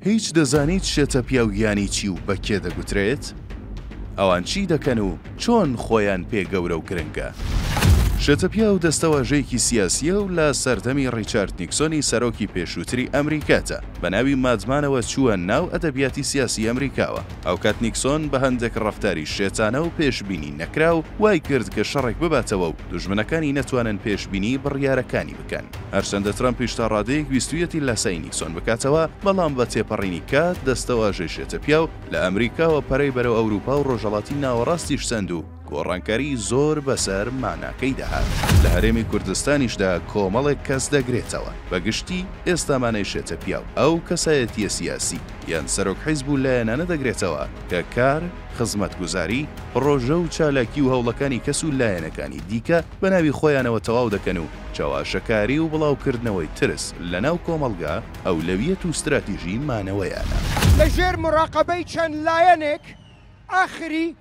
هیچ دەزانیت شێتە پیاوگیانی چی و بە کێ دەگوترێت؟ ئەوان چی دەکەن و چۆن خۆیان پێ گەورە و گرنگە؟ شێتە پیا و دەستەواژەیەکی سیاسیە و لە سەردەمی ڕیچارد نیکسۆنی سەرۆکی پێشووتری ئەمریکاتە بە ناوی مادمانەوە چووە ناو ئەدەبیاتی سیاسی ئەمریکاوە. ئەو کات نیکسۆن بە هەندێک ڕەفتاری شێتانە و پێشبینی نەکرا و وای کرد کە شەڕێک بباتەوە و دوژمنەکانی نەتوانن پێشبینی بڕیارەکانی بکەن. هەرچەندە ترەمپیش تا ڕادەیەک ویستویەتی لەسەی نیکسۆن بکاتەوە، بەڵام بە تێپەڕینی کات دەستەواژەی شێتە پیا و لە ئەمریکاوە پەرەی بەرەو ئەوروپا و ڕۆژهەڵاتی ناوەڕاستیش سەند و گۆڕانکاری زۆر بەسەر ماناکەی دەهات. لە هەرێمی کوردستانیشدا کۆمەڵێک کەس دەگرێتەوە، بەگشتی ئێستامانەی شێتە پیاو ئەو کەسایەتیە سیاسی یان سەرۆک حیزب و لایەنانە دەگرێتەوە کە کار، خزمەتگوزاری، ڕۆژە و چالاکی و هەوڵەکانی کەس و لایەنەکانی دیکە بە ناوی خۆیانەوە تەواو دەکەن و چاواشەکاری و بڵاوکردنەوەی ترس لەناو کۆمەڵگا ئەولەویەت و استراتیژی مانەوەیانە. لەژێر مراقەبەی چەند لایەنێک ئاخری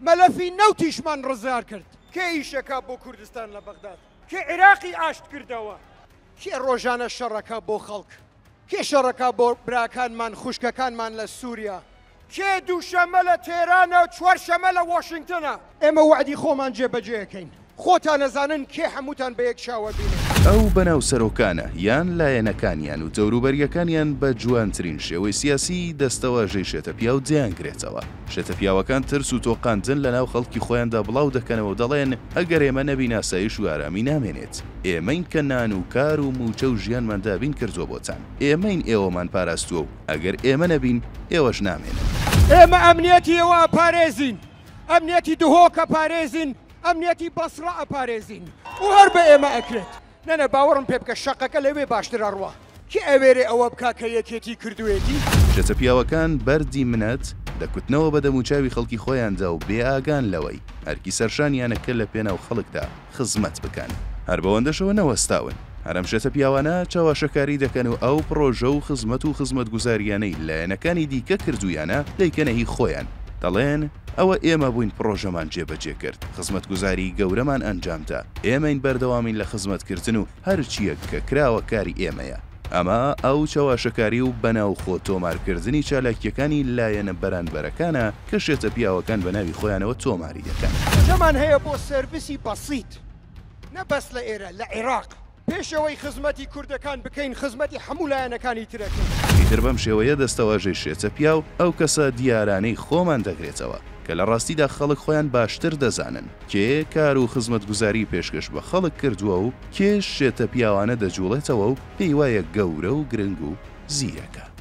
مەلەفی نەوتیشمان ڕزگار کرد. کێ ئیشەکە بۆ کوردستان لە بەغداد؟ کێ عێراقی ئاشت کردەوە؟ کێ ڕۆژانە شەڕەکە بۆ خەڵک؟ کێ شەڕەکە بۆ براکانمان خوشکەکانمان لە سووریا؟ کێ دووشەمە لە تێرانە و چوارشەمە لە واشنگتنە؟ ئێمە وعدی خۆمان جێبەجێەکەین. خۆتان نەزانن کێ هەمووتان بە یەک چاوە بینن. ئەو بەناو سەرۆکانە یان لایەنەکانیان و دەوروبەریەکانیان بە جوانترین شێوەی سیاسی دەستەواژەی شێتە پیا و جیانگرێتەوە. شێتە پیاوەکان ترس و تۆقاندن لە ناو خەڵکی خۆیاندا بڵاو دەکەنەوە و دەڵێن ئەگەر ئێمە نەبین ئاسایش و ئارامی نامێنێت. ئێمەین کە نان و کار و موچە و ژیانماندابین کردووە بۆتان. ئێمەین ئێوەمان پاراستووە و ئەگەر ئێمە نەبین ئێوەش نامێنن. ئێمە ئەمنیەتی ئێوە ئەپارێزین، ئەمنیەتی دهۆکە پارێزین، ئەمنیەتی بەسڕە ئەپارێزین و هەر بە ئێمە ئەکرێت. نەنە باوەڕم پێ بکە شەقەکە لەوێ باشتر ئەڕوا کێ ئەوێرێ ئەوە بکا کە یەکێتی کردوێتی. شێتە پیاوەکان بەردی منەت دەکوتنەوە بە دەموچاوی خەڵکی خۆیاندا و بێ ئاگان لەوەی هەرکی سەرشانیانەکە لە پێناو خەڵکدا خزمەت بکەن. هەر بەوەندەشەوە نەوەستاون. هەرم شێتە پیاوانە چاواشەکاری دەکەن و ئەو پرۆژە و خزمەت و خزمەتگوزاریانەی لایەنەکانی دیکە کردویانە دەیکەنە هی خۆیان. دەڵێن ئەوە ئێمە بووین پرۆژەمان جێبەجێ کرد، خزمەتگوزاری گەورەمان ئەنجامدا، ئێمەین بەردەوامین لە خزمەتکردن و هەرچیەک کە کراوە کاری ئێمەیە. ئەمە ئەو چاواشەکاری و بەناوخۆ تۆمارکردنی چالاکیەکانی لایەنە بەرانبەرەکانە کە شێتە پیاوەکان بە ناوی خۆیانەوە تۆماری دەکەن. ژەمان هەیە بۆ سەرڤیسی بەسیط، نەبەس لە ئێرە لە عێراق. پێشەوەی خزمەتی کوردەکان بکەین خزمەتی هەموو لایەنەکانی ترەکەین. ئیتر بەم شێوەیە دەستەواژەی شێتە پیا و ئەو کەسە دیارانەی خۆمان دەگرێتەوە کە لە ڕاستیدا خەڵک خۆیان باشتر دەزانن کێ کار و خزمەتگوزاری پێشکەش بە خەڵک کردووە و کێ شێتە پیاوانە دەجوڵێتەوە و پێی وایە گەورە و گرنگ و زیرەکە.